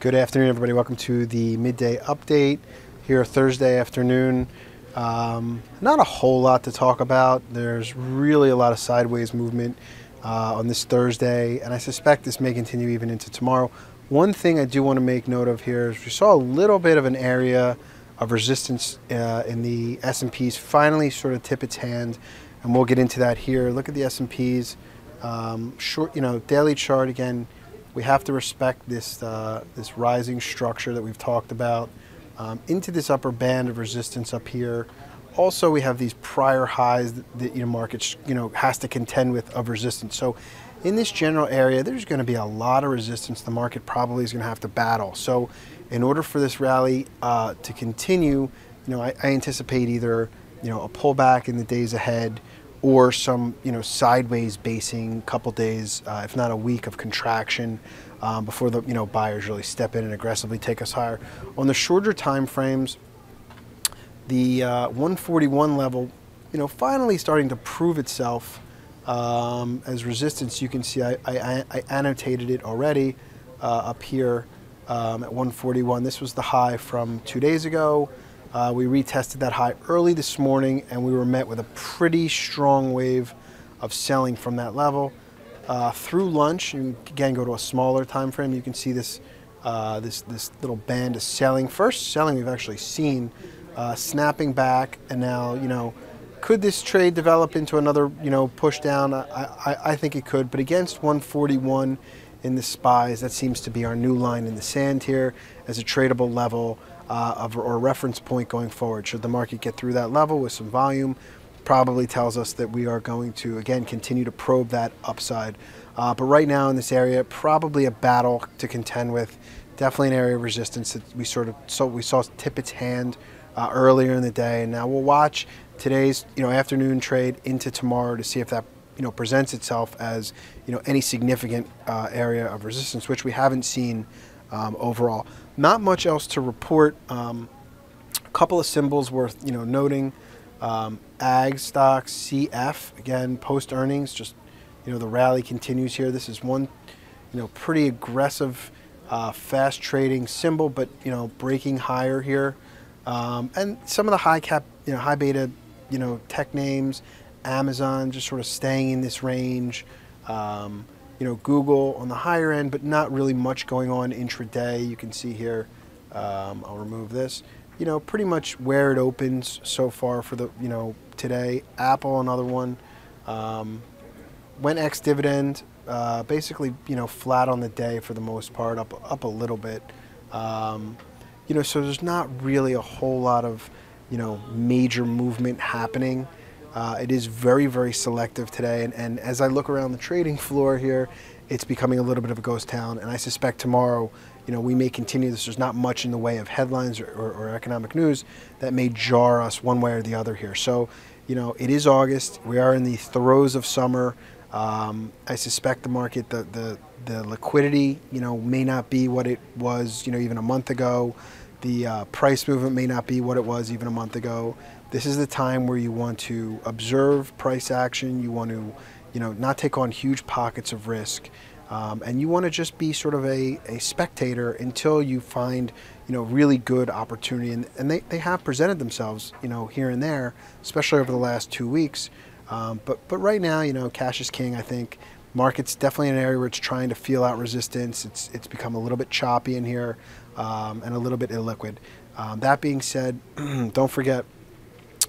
Good afternoon, everybody. Welcome to the midday update here Thursday afternoon. Not a whole lot to talk about. There's really a lot of sideways movement on this Thursday, and I suspect this may continue even into tomorrow. One thing I do want to make note of here is we saw a little bit of an area of resistance in the S&Ps finally sort of tip its hand, and we'll get into that here. Look at the S&Ps. Short, daily chart again. We have to respect this this rising structure that we've talked about into this upper band of resistance up here. Also, we have these prior highs that market has to contend with of resistance. So, in this general area, there's going to be a lot of resistance the market probably is going to have to battle. So, in order for this rally to continue, I anticipate either a pullback in the days ahead, or some sideways basing couple days, if not a week of contraction before the buyers really step in and aggressively take us higher. On the shorter time frames, the 141 level, finally starting to prove itself as resistance. You can see I annotated it already up here at 141. This was the high from 2 days ago. We retested that high early this morning, and we were met with a pretty strong wave of selling from that level. Through lunch, and again, go to a smaller time frame, you can see this this little band of selling. First selling we've actually seen, snapping back, and now, could this trade develop into another, push down? I think it could, but against 141 in the SPYs, that seems to be our new line in the sand here as a tradable level or reference point going forward. Should the market get through that level with some volume, probably tells us that we are going to, again, continue to probe that upside. But right now in this area, probably a battle to contend with. Definitely an area of resistance that we saw tip its hand earlier in the day, and now we'll watch today's afternoon trade into tomorrow to see if that presents itself as any significant area of resistance, which we haven't seen overall. Not much else to report. A couple of symbols worth noting. Ag stocks, CF, again, post earnings, just the rally continues here. This is one pretty aggressive, fast trading symbol, but breaking higher here. And some of the high cap, high beta, tech names, Amazon just sort of staying in this range. Google on the higher end, but not really much going on intraday. You can see here, I'll remove this, pretty much where it opens so far for the, today. Apple, another one, went ex-dividend, basically, flat on the day for the most part, up a little bit. So there's not really a whole lot of, major movement happening. It is very, very selective today, and as I look around the trading floor here, it's becoming a little bit of a ghost town, and I suspect tomorrow, we may continue this. There's not much in the way of headlines or economic news that may jar us one way or the other here. So, it is August. We are in the throes of summer. I suspect the market, the liquidity, may not be what it was, even a month ago. The price movement may not be what it was even a month ago. This is the time where you want to observe price action. You want to, not take on huge pockets of risk. And you want to just be sort of a spectator until you find, really good opportunity. And they have presented themselves, here and there, especially over the last 2 weeks. But right now, cash is king, I think. Market's definitely an area where it's trying to feel out resistance. It's become a little bit choppy in here and a little bit illiquid. That being said, don't forget,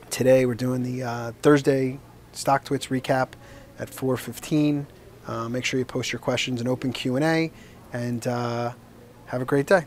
today we're doing the Thursday StockTwits recap at 4:15. Make sure you post your questions in open Q&A, and have a great day.